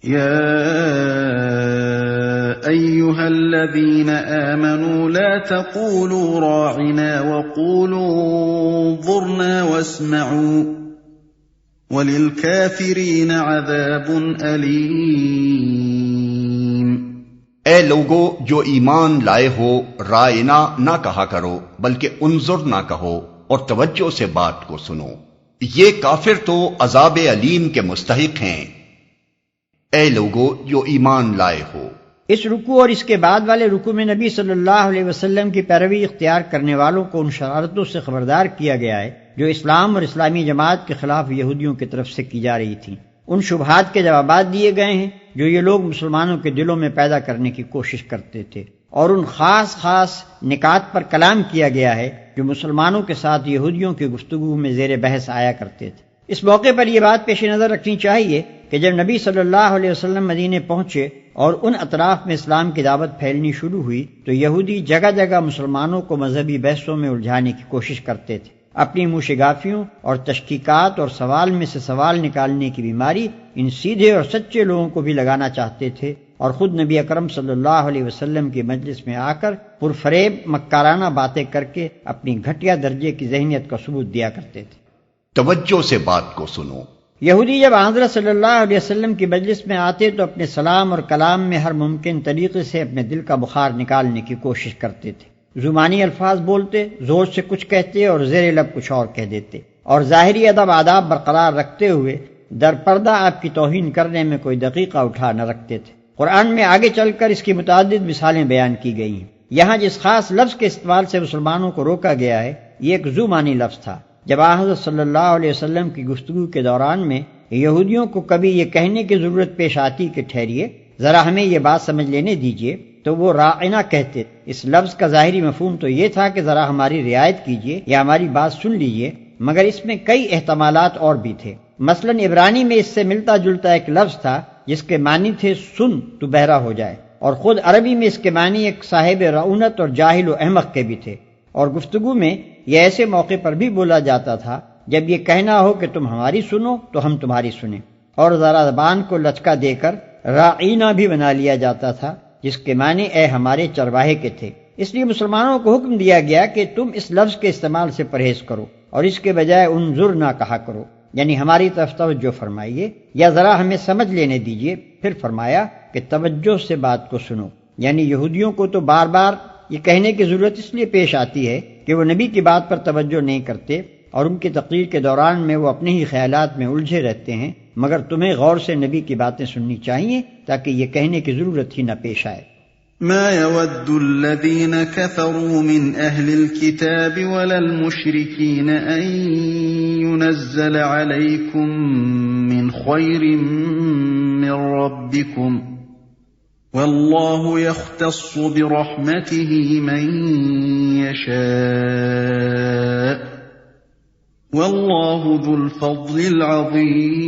يا أيها الذين آمنوا لا تقولوا راعنا وقولوا انظرنا واسمعوا وَلِلْكَافِرِينَ عَذَابٌ أَلِيمٌ۔ اے لوگو جو ایمان لائے ہو، رائنا نہ کہا کرو بلکہ انظر نہ کہو اور توجہ سے بات کو سنو، یہ کافر تو عذاب علیم کے مستحق ہیں۔ اے لوگو جو ایمان لائے ہو۔ اس رکوع اور اس کے بعد والے رکوع میں نبی صلی اللہ علیہ وسلم کی پیروی اختیار کرنے والوں کو ان شرارتوں سے خبردار کیا گیا ہے جو اسلام اور اسلامی جماعت کے خلاف یہودیوں کی طرف سے کی جا رہی تھی۔ ان شبہات کے جوابات دیے گئے ہیں جو یہ لوگ مسلمانوں کے دلوں میں پیدا کرنے کی کوشش کرتے تھے، اور ان خاص نکات پر کلام کیا گیا ہے جو مسلمانوں کے ساتھ یہودیوں کی گفتگو میں زیر بحث آیا کرتے تھے۔ اس موقع پر یہ بات پیش نظر رکھنی چاہیے کہ جب نبی صلی اللہ علیہ وسلم مدینے پہنچے اور ان اطراف میں اسلام کی دعوت پھیلنی شروع ہوئی تو یہودی جگہ جگہ مسلمانوں کو مذہبی بحثوں میں الجھانے کی کوشش کرتے تھے۔ اپنی موشگافیوں اور تشکیکات اور سوال میں سے سوال نکالنے کی بیماری ان سیدھے اور سچے لوگوں کو بھی لگانا چاہتے تھے، اور خود نبی اکرم صلی اللہ علیہ وسلم کی مجلس میں آ کر پرفریب مکارانہ باتیں کر کے اپنی گھٹیا درجے کی ذہنیت کا ثبوت دیا کرتے تھے۔ توجہ سے بات کو سنو۔ یہودی جب حضرت صلی اللہ علیہ وسلم کی مجلس میں آتے تو اپنے سلام اور کلام میں ہر ممکن طریقے سے اپنے دل کا بخار نکالنے کی کوشش کرتے تھے۔ زبانی الفاظ بولتے، زور سے کچھ کہتے اور زیر لب کچھ اور کہہ دیتے، اور ظاہری ادب آداب برقرار رکھتے ہوئے در پردہ آپ کی توہین کرنے میں کوئی دقیقہ اٹھا نہ رکھتے تھے۔ قرآن میں آگے چل کر اس کی متعدد مثالیں بیان کی گئی ہیں۔ یہاں جس خاص لفظ کے استعمال سے مسلمانوں کو روکا گیا ہے یہ ایک ذو معنی لفظ تھا۔ جب حضرت صلی اللہ علیہ وسلم کی گفتگو کے دوران میں یہودیوں کو کبھی یہ کہنے کی ضرورت پیش آتی کہ ٹھہریے ذرا ہمیں یہ بات سمجھ لینے دیجیے تو وہ راعنا کہتے۔ اس لفظ کا ظاہری مفہوم تو یہ تھا کہ ذرا ہماری رعایت کیجیے یا ہماری بات سن لیجیے، مگر اس میں کئی احتمالات اور بھی تھے۔ مثلا عبرانی میں اس سے ملتا جلتا ایک لفظ تھا جس کے معنی تھے سن تو بہرا ہو جائے، اور خود عربی میں اس کے معنی ایک صاحب رعونت اور جاہل و احمق کے بھی تھے، اور گفتگو میں یہ ایسے موقع پر بھی بولا جاتا تھا جب یہ کہنا ہو کہ تم ہماری سنو تو ہم تمہاری سنیں، اور ذرا زبان کو لچکا دے کر راعینا بھی بنا لیا جاتا تھا جس کے معنی اے ہمارے چرواہے کے تھے۔ اس لیے مسلمانوں کو حکم دیا گیا کہ تم اس لفظ کے استعمال سے پرہیز کرو اور اس کے بجائے انظر نہ کہا کرو، یعنی ہماری طرف توجہ فرمائیے یا ذرا ہمیں سمجھ لینے دیجیے۔ پھر فرمایا کہ توجہ سے بات کو سنو، یعنی یہودیوں کو تو بار بار یہ کہنے کی ضرورت اس لیے پیش آتی ہے کہ وہ نبی کی بات پر توجہ نہیں کرتے اور ان کی تقریر کے دوران میں وہ اپنے ہی خیالات میں الجھے رہتے ہیں، مگر تمہیں غور سے نبی کی باتیں سننی چاہیے تاکہ یہ کہنے کی ضرورت ہی نہ پیش آئے۔ ما يود الذين كفروا من أهل الكتاب ولا المشركين أن ينزل عليكم من خير من ربكم والله يختص برحمته من يشاء والله ذو الفضل العظيم۔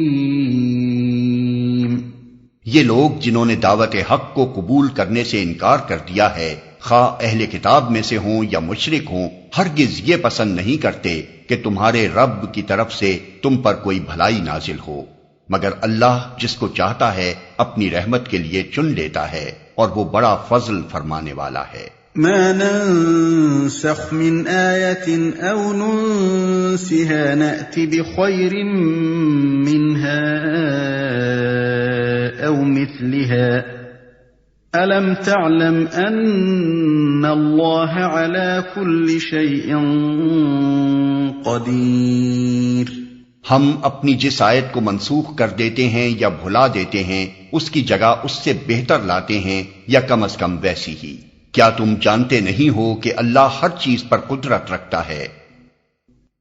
یہ لوگ جنہوں نے دعوت حق کو قبول کرنے سے انکار کر دیا ہے، خواہ اہل کتاب میں سے ہوں یا مشرک ہوں، ہرگز یہ پسند نہیں کرتے کہ تمہارے رب کی طرف سے تم پر کوئی بھلائی نازل ہو، مگر اللہ جس کو چاہتا ہے اپنی رحمت کے لیے چن لیتا ہے اور وہ بڑا فضل فرمانے والا ہے۔ ما ننسخ من آية أو ننسها نأت بخير منها أو مثلها ألم تعلم أن الله على كل شيء قدير۔ ہم اپنی جس آیت کو منسوخ کر دیتے ہیں یا بھلا دیتے ہیں اس کی جگہ اس سے بہتر لاتے ہیں یا کم از کم ویسی ہی۔ کیا تم جانتے نہیں ہو کہ اللہ ہر چیز پر قدرت رکھتا ہے؟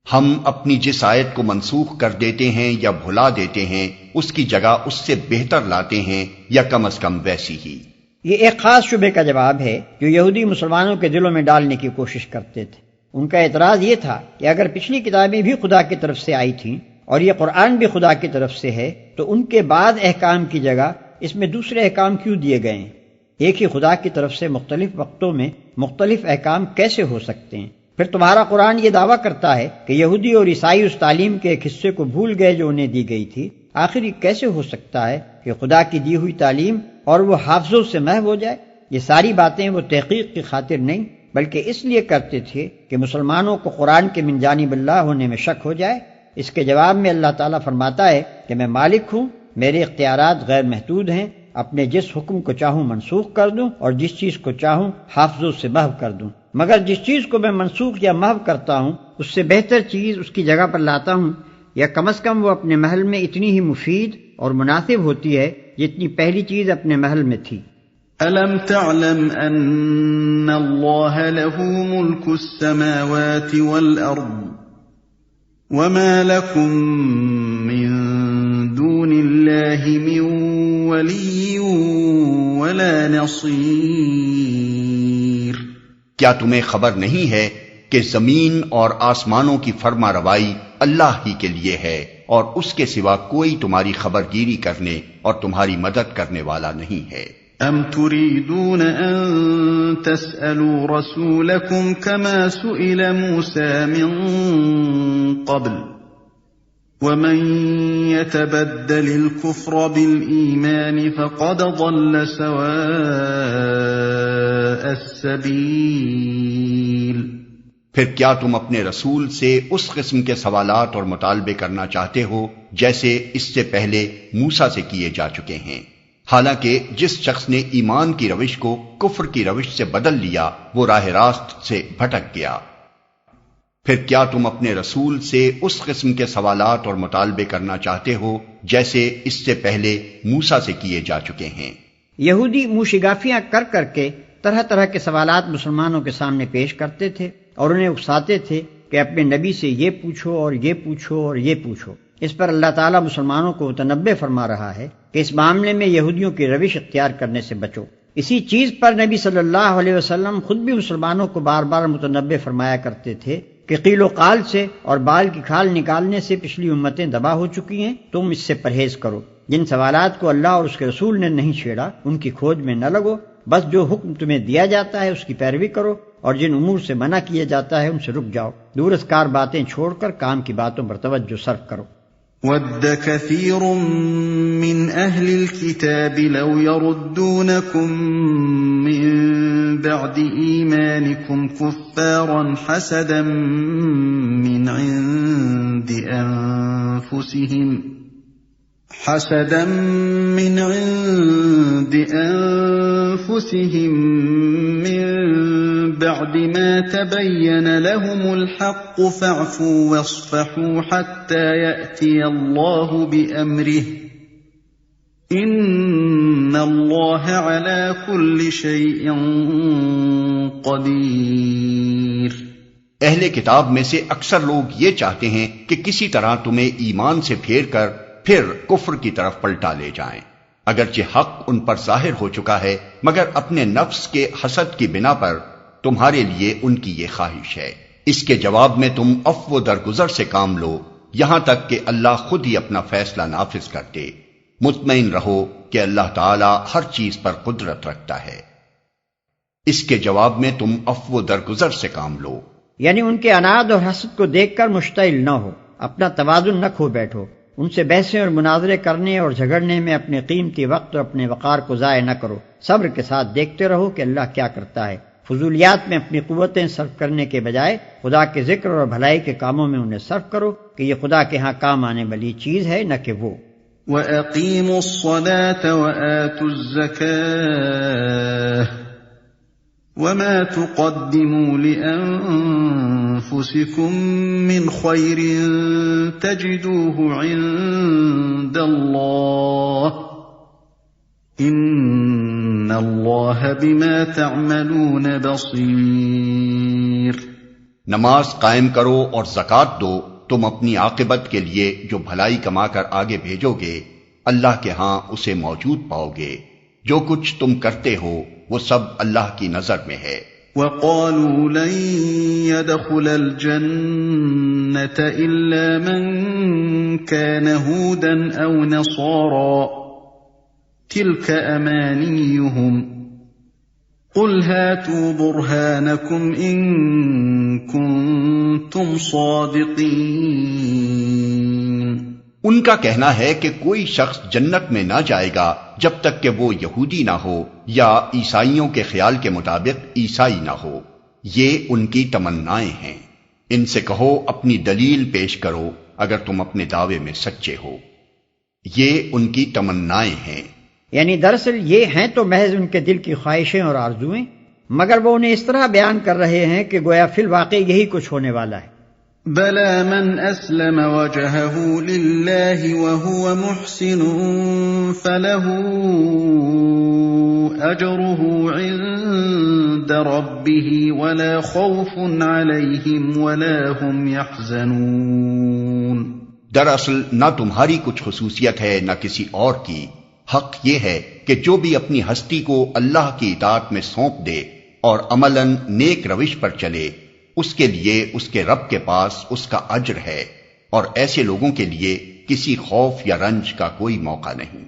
ہم اپنی جس آیت کو منسوخ کر دیتے ہیں یا بھلا دیتے ہیں اس کی جگہ اس سے بہتر لاتے ہیں یا کم از کم ویسی ہی۔ یہ ایک خاص شبے کا جواب ہے جو یہودی مسلمانوں کے دلوں میں ڈالنے کی کوشش کرتے تھے۔ ان کا اعتراض یہ تھا کہ اگر پچھلی کتابیں بھی خدا کی طرف سے آئی تھیں اور یہ قرآن بھی خدا کی طرف سے ہے تو ان کے بعد احکام کی جگہ اس میں دوسرے احکام کیوں دیے گئے ہیں؟ ایک ہی خدا کی طرف سے مختلف وقتوں میں مختلف احکام کیسے ہو سکتے ہیں؟ پھر تمہارا قرآن یہ دعویٰ کرتا ہے کہ یہودی اور عیسائی اس تعلیم کے ایک حصے کو بھول گئے جو انہیں دی گئی تھی۔ آخر یہ کیسے ہو سکتا ہے کہ کہ خدا کی دی ہوئی تعلیم اور وہ حافظوں سے محو ہو جائے؟ یہ ساری باتیں وہ تحقیق کی خاطر نہیں بلکہ اس لیے کرتے تھے کہ مسلمانوں کو قرآن کے من جانب اللہ ہونے میں شک ہو جائے۔ اس کے جواب میں اللہ تعالیٰ فرماتا ہے کہ میں مالک ہوں، میرے اختیارات غیر محدود ہیں، اپنے جس حکم کو چاہوں منسوخ کر دوں اور جس چیز کو چاہوں حافظوں سے محو کر دوں، مگر جس چیز کو میں منسوخ یا محو کرتا ہوں اس سے بہتر چیز اس کی جگہ پر لاتا ہوں، یا کم از کم وہ اپنے محل میں اتنی ہی مفید اور مناسب ہوتی ہے جتنی پہلی چیز اپنے محل میں تھی۔ أَلَمْ تَعْلَمْ أَنَّ اللَّهَ لَهُ مُلْكُ السَّمَاوَاتِ وَالْأَرْضِ وَمَا لَكُم مِّن دُونِ اللَّهِ مِن وَلِيٍّ وَلَا نَصِيرٍ۔ کیا تمہیں خبر نہیں ہے کہ زمین اور آسمانوں کی فرما روائی اللہ ہی کے لیے ہے اور اس کے سوا کوئی تمہاری خبرگیری کرنے اور تمہاری مدد کرنے والا نہیں ہے۔ أَمْ تُرِيدُونَ أَن تَسْأَلُوا رَسُولَكُمْ كَمَا سُئِلَ مُوسَى مِن قَبْلُ وَمَن يَتَبَدَّلِ الْكُفْرَ بِالْإِيمَانِ فَقَدْ ضَلَّ سَوَاءَ السَّبِيلِ۔ پھر کیا تم اپنے رسول سے اس قسم کے سوالات اور مطالبے کرنا چاہتے ہو جیسے اس سے پہلے موسیٰ سے کیے جا چکے ہیں؟ حالانکہ جس شخص نے ایمان کی روش کو کفر کی روش سے بدل لیا وہ راہ راست سے بھٹک گیا۔ پھر کیا تم اپنے رسول سے اس قسم کے سوالات اور مطالبے کرنا چاہتے ہو جیسے اس سے پہلے موسیٰ سے کیے جا چکے ہیں؟ یہودی منشگافیاں کر کر کے طرح طرح کے سوالات مسلمانوں کے سامنے پیش کرتے تھے اور انہیں اکساتے تھے کہ اپنے نبی سے یہ پوچھو اور یہ پوچھو اور یہ پوچھو۔ اس پر اللہ تعالیٰ مسلمانوں کو متنبہ فرما رہا ہے کہ اس معاملے میں یہودیوں کی روش اختیار کرنے سے بچو۔ اسی چیز پر نبی صلی اللہ علیہ وسلم خود بھی مسلمانوں کو بار بار متنبہ فرمایا کرتے تھے کہ قیل و قال سے اور بال کی کھال نکالنے سے پچھلی امتیں تباہ ہو چکی ہیں، تم اس سے پرہیز کرو۔ جن سوالات کو اللہ اور اس کے رسول نے نہیں چھیڑا ان کی کھوج میں نہ لگو، بس جو حکم تمہیں دیا جاتا ہے اس کی پیروی کرو اور جن امور سے منع کیا جاتا ہے ان سے رک جاؤ۔ دورسکار باتیں چھوڑ کر کام کی باتوں پر توجہ صرف کرو۔ وَدَّ كَثِيرٌ مِّنْ أَهْلِ الْكِتَابِ لَوْ يَرُدُّونَكُم مِّن بَعْدِ إِيمَانِكُمْ كُفَّارًا حَسَدًا مِّنْ عِندِ أَنفُسِهِم مِّن بَعْدِ مَا تَبَيَّنَ لَهُمُ الْحَقُّ فَاعْفُوا وَاصْفَحُوا حَتَّى يَأْتِيَ اللَّهُ بِأَمْرِهِ إِنَّ اللَّهَ عَلَى كُلِّ شَيْءٍ قَدِيرٌ۔ اہل کتاب میں سے اکثر لوگ یہ چاہتے ہیں کہ کسی طرح تمہیں ایمان سے پھیر کر پھر کفر کی طرف پلٹا لے جائیں، اگرچہ حق ان پر ظاہر ہو چکا ہے، مگر اپنے نفس کے حسد کی بنا پر تمہارے لیے ان کی یہ خواہش ہے۔ اس کے جواب میں تم عفو و درگزر سے کام لو یہاں تک کہ اللہ خود ہی اپنا فیصلہ نافذ کر دے۔ مطمئن رہو کہ اللہ تعالی ہر چیز پر قدرت رکھتا ہے۔ اس کے جواب میں تم عفو و درگزر سے کام لو، یعنی ان کے عناد اور حسد کو دیکھ کر مشتعل نہ ہو، اپنا توازن نہ کھو بیٹھو، ان سے بحثیں اور مناظرے کرنے اور جھگڑنے میں اپنے قیمتی وقت اور اپنے وقار کو ضائع نہ کرو، صبر کے ساتھ دیکھتے رہو کہ اللہ کیا کرتا ہے۔ فضولیات میں اپنی قوتیں صرف کرنے کے بجائے خدا کے ذکر اور بھلائی کے کاموں میں انہیں صرف کرو کہ یہ خدا کے ہاں کام آنے والی چیز ہے نہ کہ وہ۔ وَأَقِيمُوا الصَّلَاةَ وَآتُوا الزَّكَاةَ وَمَا تُقَدِّمُوا لِأَنفُسِكُم مِّنْ خَيْرٍ تَجِدُوهُ عِندَ اللَّهِ إِنَّ اللَّهَ بِمَا تَعْمَلُونَ بَصِيرٌ۔ نماز قائم کرو اور زکوٰۃ دو، تم اپنی عاقبت کے لیے جو بھلائی کما کر آگے بھیجو گے اللہ کے ہاں اسے موجود پاؤ گے۔ جو کچھ تم کرتے ہو وہ سب اللہ کی نظر میں ہے۔ وَقَالُوا لَن يَدْخُلَ الْجَنَّةَ إِلَّا مَن كَانَ هُودًا أَوْ نَصَارَىٰ تِلْكَ أَمَانِيُّهُمْ قُلْ هَاتُوا بُرْهَانَكُمْ إِن كُنتُمْ صَادِقِينَ۔ ان کا کہنا ہے کہ کوئی شخص جنت میں نہ جائے گا جب تک کہ وہ یہودی نہ ہو یا عیسائیوں کے خیال کے مطابق عیسائی نہ ہو۔ یہ ان کی تمنائیں ہیں۔ ان سے کہو اپنی دلیل پیش کرو اگر تم اپنے دعوے میں سچے ہو۔ یہ ان کی تمنائیں ہیں، یعنی دراصل یہ ہیں تو محض ان کے دل کی خواہشیں اور آرزوئیں، مگر وہ انہیں اس طرح بیان کر رہے ہیں کہ گویا فی الواقع یہی کچھ ہونے والا ہے۔ بلى من أسلم وجهه لله وهو محسن فله أجره عند ربه ولا خوف عليهم ولا هم يحزنون۔ دراصل نہ تمہاری کچھ خصوصیت ہے نہ کسی اور کی، حق یہ ہے کہ جو بھی اپنی ہستی کو اللہ کی اطاعت میں سونپ دے اور عملاً نیک روش پر چلے، اس کے لیے اس کے رب کے پاس اس کا اجر ہے، اور ایسے لوگوں کے لیے کسی خوف یا رنج کا کوئی موقع نہیں۔